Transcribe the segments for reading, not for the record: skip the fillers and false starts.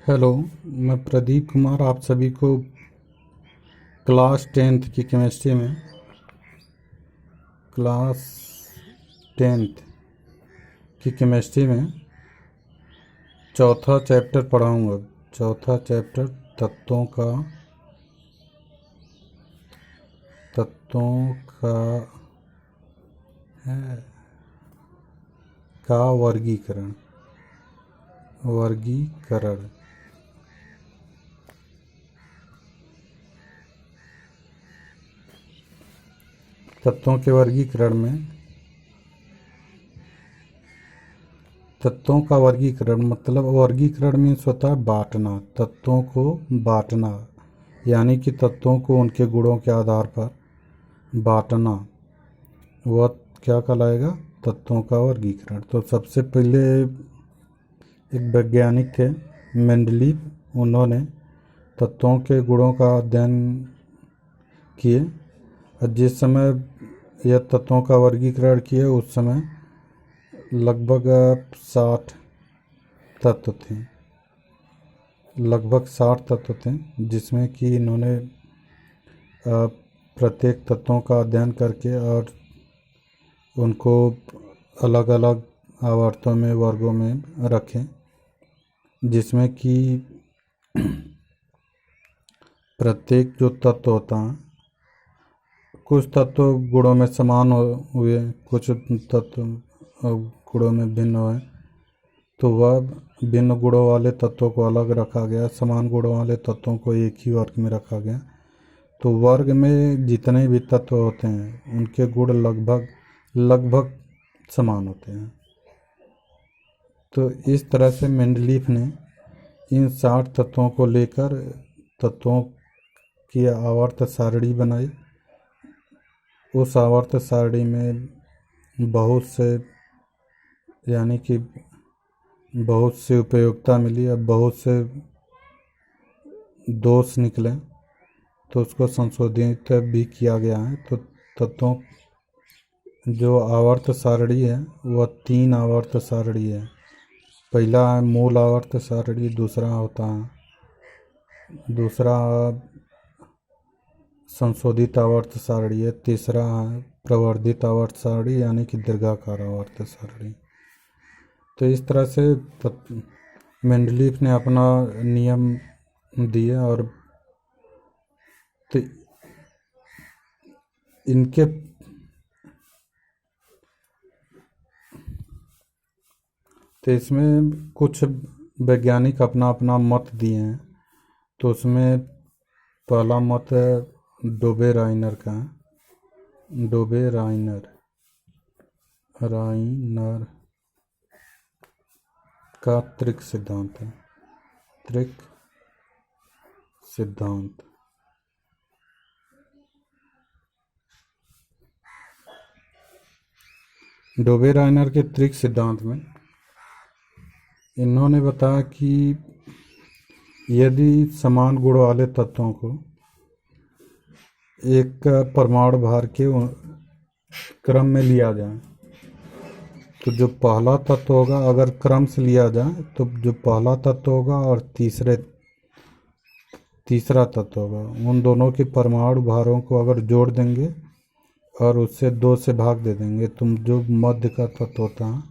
Hello. मैं प्रदीप कुमार आप सभी को क्लास 10th की केमिस्ट्री में चौथा चैप्टर पढ़ाऊंगा। चौथा चैप्टर तत्वों का वर्गीकरण। तत्वों के वर्गीकरण में तत्वों का वर्गीकरण मतलब वर्गीकरण मीन्स होता है बांटना, तत्वों को बांटना, यानी कि तत्वों को उनके गुणों के आधार पर बांटना। वह क्या कहलाएगा? तत्वों का वर्गीकरण। तो सबसे पहले एक वैज्ञानिक थे मेंडलीव। उन्होंने तत्वों के गुणों का अध्ययन किए और जिस समय यह तत्वों का वर्गीकरण किए उस समय लगभग 60 तत्व थे। जिसमें कि इन्होंने प्रत्येक तत्वों का अध्ययन करके और उनको अलग अलग आवर्तों में वर्गों में रखें, जिसमें कि प्रत्येक जो तत्व होता है, कुछ तत्व गुणों में समान हुए, कुछ तत्व गुणों में भिन्न हुए, तो वह भिन्न गुणों वाले तत्वों को अलग रखा गया, समान गुणों वाले तत्वों को एक ही वर्ग में रखा गया। तो वर्ग में जितने भी तत्व होते हैं उनके गुण लगभग समान होते हैं। तो इस तरह से मेंडलीफ ने इन 60 तत्वों को लेकर तत्वों की आवर्त सारणी बनाई। उस आवर्त सारणी में बहुत से उपयोगिता मिली और बहुत से दोष निकले, तो उसको संशोधित भी किया गया है। तो तत्वों जो आवर्त सारणी है वह 3 आवर्त सारणी है। पहला है मूल आवर्त सारणी, दूसरा संशोधित आवर्त सारणी है, तीसरा है प्रवर्धित आवर्त सारणी यानी कि दीर्घाकार आवर्त सारणी। तो इस तरह से मेंडलीफ ने अपना नियम दिए और तो इनके तो इसमें कुछ वैज्ञानिक अपना अपना मत दिए हैं। तो उसमें पहला मत है डोबे राइनर का त्रिक सिद्धांत है। डोबे राइनर के त्रिक सिद्धांत में इन्होंने बताया कि यदि समान गुण वाले तत्वों को एक परमाणु भार के क्रम में लिया जाए, तो जो पहला तत्व होगा, अगर क्रम से लिया जाए तो जो पहला तत्व होगा और तीसरा तत्व होगा, उन दोनों के परमाणु भारों को अगर जोड़ देंगे और उससे 2 से भाग दे देंगे, तो जो मध्य का तत्व होता है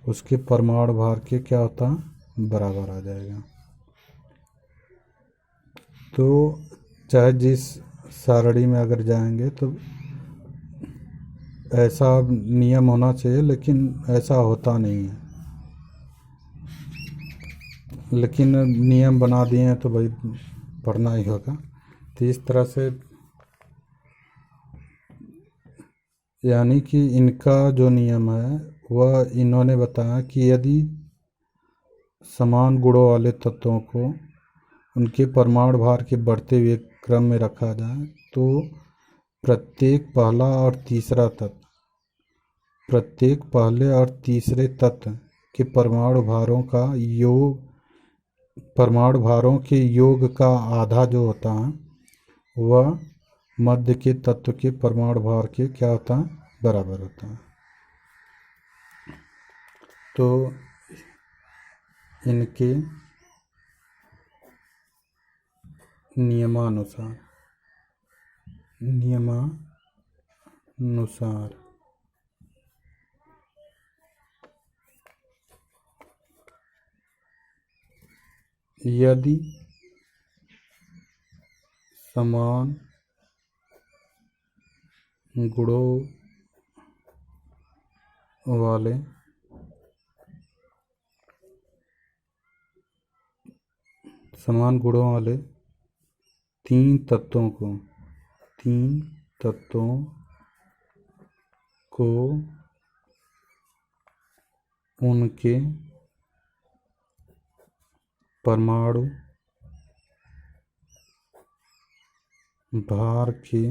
उसके परमाणु भार के क्या होता है? बराबर आ जाएगा। तो चाहे जिस सारणी में अगर जाएंगे तो ऐसा नियम होना चाहिए, लेकिन ऐसा होता नहीं है। लेकिन नियम बना दिए हैं तो भाई पढ़ना ही होगा। तो इस तरह से यानी कि इनका जो नियम है वह इन्होंने बताया कि यदि समान गुणों वाले तत्वों को उनके परमाणु भार के बढ़ते हुए क्रम में रखा जाए, तो प्रत्येक पहले और तीसरे तत्व के परमाणु भारों के योग का आधा जो होता है वह मध्य के तत्व के परमाणु भार के क्या होता है? बराबर होता है। तो इनके नियमानुसार नियमानुसार यदि समान गुणों वाले तीन तत्वों को उनके परमाणु भार के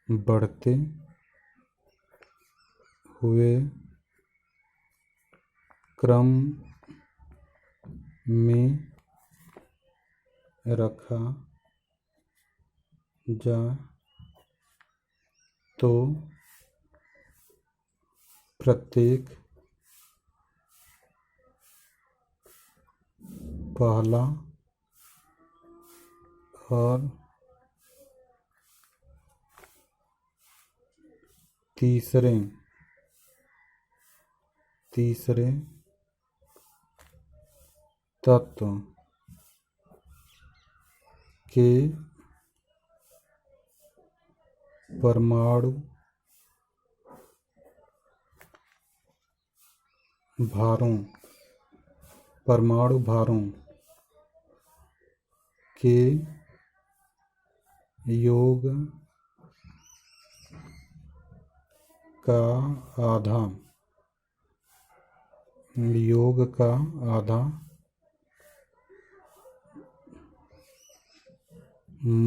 बढ़ते हुए क्रम में रखा जाए तो प्रत्येक पहला और तीसरे तत्व के परमाणु भारों के योग का आधा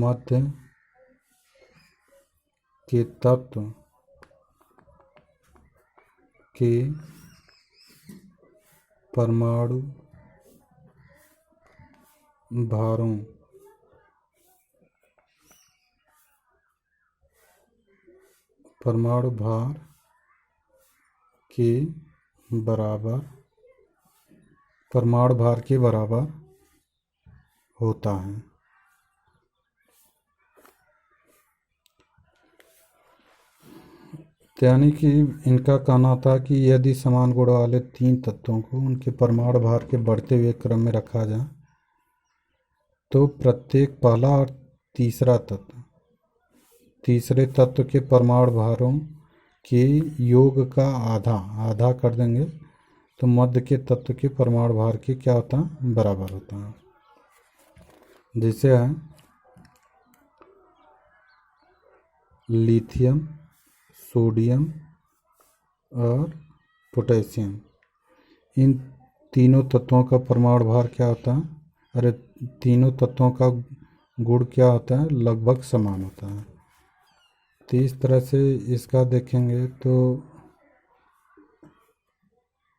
मध्य के तत्व के परमाणु भारों परमाणु भार के बराबर होता है। यानी कि इनका कहना था कि यदि समान गुण वाले तीन तत्वों को उनके परमाणु भार के बढ़ते हुए क्रम में रखा जाए तो प्रत्येक पहला और तीसरे तत्व के परमाणु भारों के योग का आधा कर देंगे तो मध्य के तत्व के परमाणु भार के क्या होता है, बराबर होता है। जैसे है लिथियम, सोडियम और पोटेशियम, इन तीनों तत्वों का परमाणु भार क्या होता है, तीनों तत्वों का गुण क्या होता है, लगभग समान होता है। तो इस तरह से इसका देखेंगे तो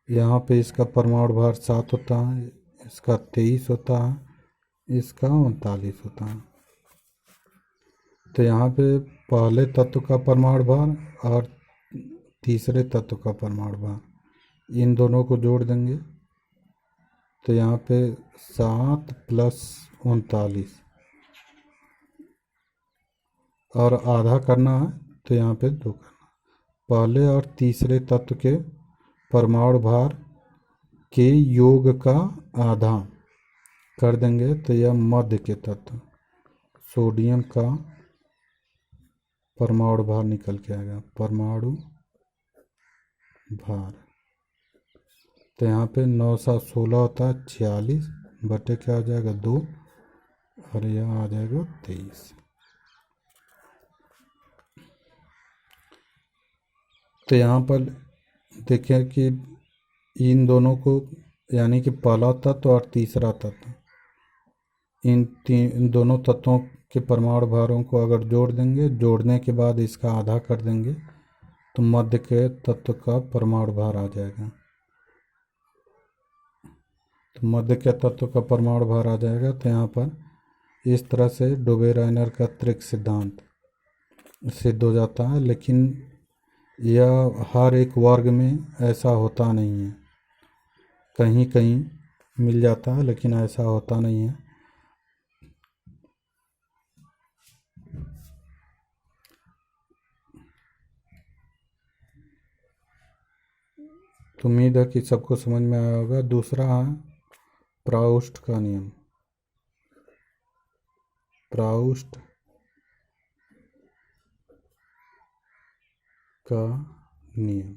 यहाँ पे इसका परमाणु भार 7 होता है, इसका 23 होता है, इसका 39 होता है। तो यहाँ पे पहले तत्व का परमाणु भार और तीसरे तत्व का परमाणु भार, इन दोनों को जोड़ देंगे तो यहाँ पे 7 + 39 और आधा करना है तो यहाँ पे 2 करना। पहले और तीसरे तत्व के परमाणु भार के योग का आधा कर देंगे तो यह मध्य के तत्व सोडियम का परमाणु भार निकल के आएगा, परमाणु भार। तो यहाँ पे 9 × 7 = 16 होता है, 46 बटे क्या हो जाएगा 2 और यह आ जाएगा 23। तो यहाँ पर देखिए कि इन दोनों को यानी कि पहला तत्व और तीसरा तत्व, इन दोनों तत्वों के परमाणु भारों को अगर जोड़ देंगे, जोड़ने के बाद इसका आधा कर देंगे तो मध्य के तत्व का परमाणु भार आ जाएगा। तो मध्य के तत्व का परमाणु भार आ जाएगा। तो यहाँ पर इस तरह से डोबे-राइनर का त्रिक सिद्धांत सिद्ध हो जाता है, लेकिन यह हर एक वर्ग में ऐसा होता नहीं है, कहीं कहीं मिल जाता है लेकिन ऐसा होता नहीं है। तो उम्मीद है कि सबको समझ में आया होगा। दूसरा है प्राउस्ट का नियम। प्राउस्ट का नियम।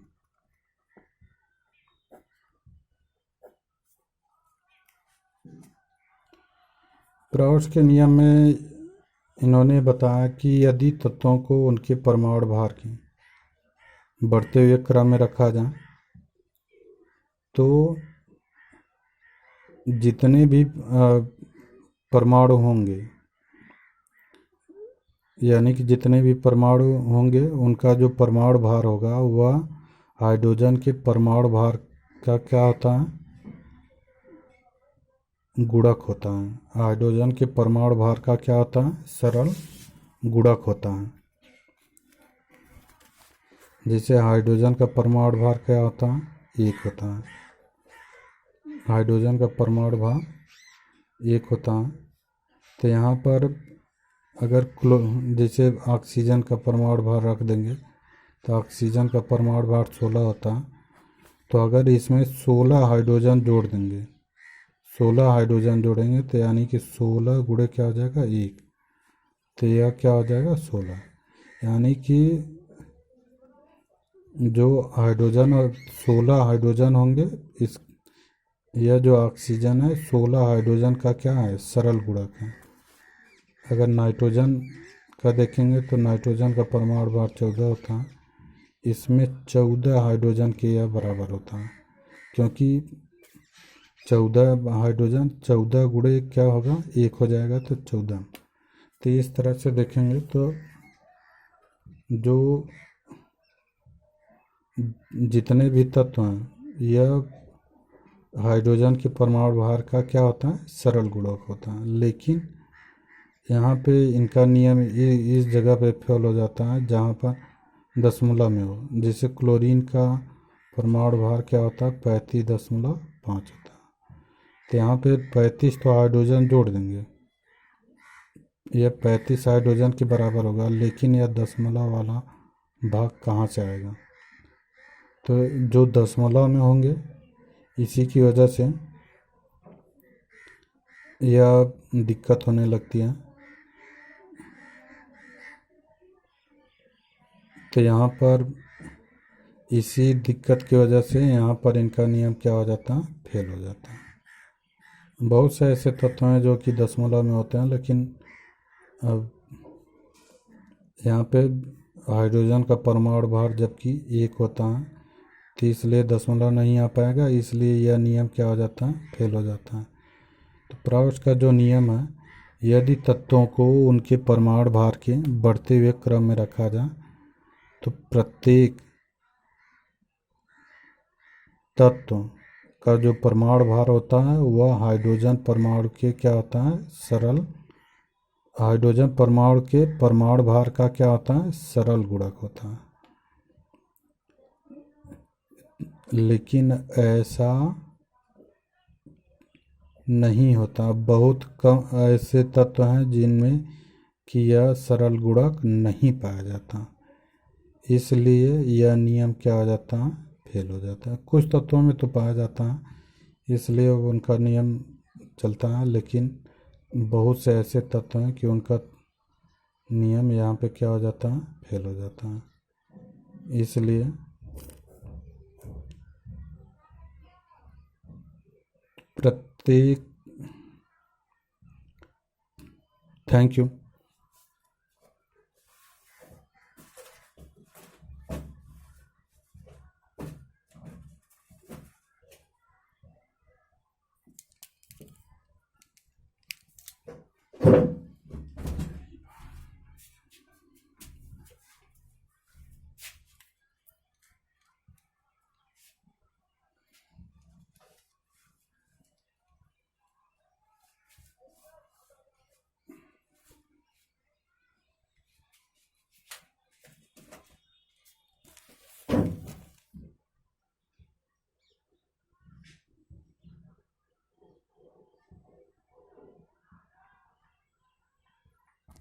प्राउस्ट के नियम में इन्होंने बताया कि यदि तत्वों को उनके परमाणु भार के बढ़ते हुए क्रम में रखा जाए तो जितने भी परमाणु होंगे, यानी कि जितने भी परमाणु होंगे उनका जो परमाणु भार होगा वह हाइड्रोजन के परमाणु भार का क्या होता है, गुणक होता है। हाइड्रोजन के परमाणु भार का क्या होता है, सरल गुणक होता है। जैसे हाइड्रोजन का परमाणु भार क्या होता है, 1 होता है। हाइड्रोजन का परमाणु भार 1 होता है। तो यहाँ पर अगर जैसे ऑक्सीजन का परमाणु भार रख देंगे तो ऑक्सीजन का परमाणु भार 16 होता है। तो अगर इसमें 16 हाइड्रोजन जोड़ देंगे, 16 हाइड्रोजन जोड़ेंगे तो यानी कि 16 गुणे क्या हो जाएगा, 1। तो यह क्या हो जाएगा, 16। यानी कि जो हाइड्रोजन और 16 हाइड्रोजन होंगे, इस यह जो ऑक्सीजन है 16 हाइड्रोजन का क्या है, सरल गुणक है। अगर नाइट्रोजन का देखेंगे तो नाइट्रोजन का परमाणु भार 14 होता है। इसमें 14 हाइड्रोजन के यह बराबर होता है, क्योंकि 14 हाइड्रोजन 14 गुणे क्या होगा, 1 हो जाएगा तो 14। तो इस तरह से देखेंगे तो जो जितने भी तत्व हैं यह हाइड्रोजन के परमाणु भार का क्या होता है, सरल गुणक होता है। लेकिन यहाँ पे इनका नियम इस जगह पे फेल हो जाता है जहाँ पर दशमलव में हो। जैसे क्लोरीन का परमाणु भार क्या होता है, 35.5 होता है। तो यहाँ पे 35 तो हाइड्रोजन जोड़ देंगे, यह 35 हाइड्रोजन के बराबर होगा। लेकिन यह दशमलव वाला भाग कहाँ से आएगा, तो जो दशमलव में होंगे इसी की वजह से यह दिक्कत होने लगती है। तो यहाँ पर इसी दिक्कत की वजह से यहाँ पर इनका नियम क्या हो जाता है, फेल हो जाता है। बहुत से ऐसे तत्व हैं जो कि दशमलव में होते हैं, लेकिन अब यहाँ पे हाइड्रोजन का परमाणु भार जबकि 1 होता है तो इसलिए दशमलव नहीं आ पाएगा, इसलिए यह नियम क्या हो जाता है, फेल हो जाता है। तो प्राउस्ट का जो नियम है, यदि तत्वों को उनके परमाणु भार के बढ़ते हुए क्रम में रखा जाए तो प्रत्येक तत्व का जो परमाणु भार होता है वह हाइड्रोजन परमाणु के क्या होता है, सरल हाइड्रोजन परमाणु के परमाणु भार का क्या होता है, सरल गुणक होता है। लेकिन ऐसा नहीं होता। बहुत कम ऐसे तत्व हैं जिनमें कि यह सरल गुणक नहीं पाया जाता, इसलिए यह नियम क्या हो जाता है, फेल हो जाता है। कुछ तत्वों में तो पाया जाता है इसलिए उनका नियम चलता है, लेकिन बहुत से ऐसे तत्व हैं कि उनका नियम यहाँ पे क्या हो जाता है, फेल हो जाता है। इसलिए प्रत्येक थैंक यू।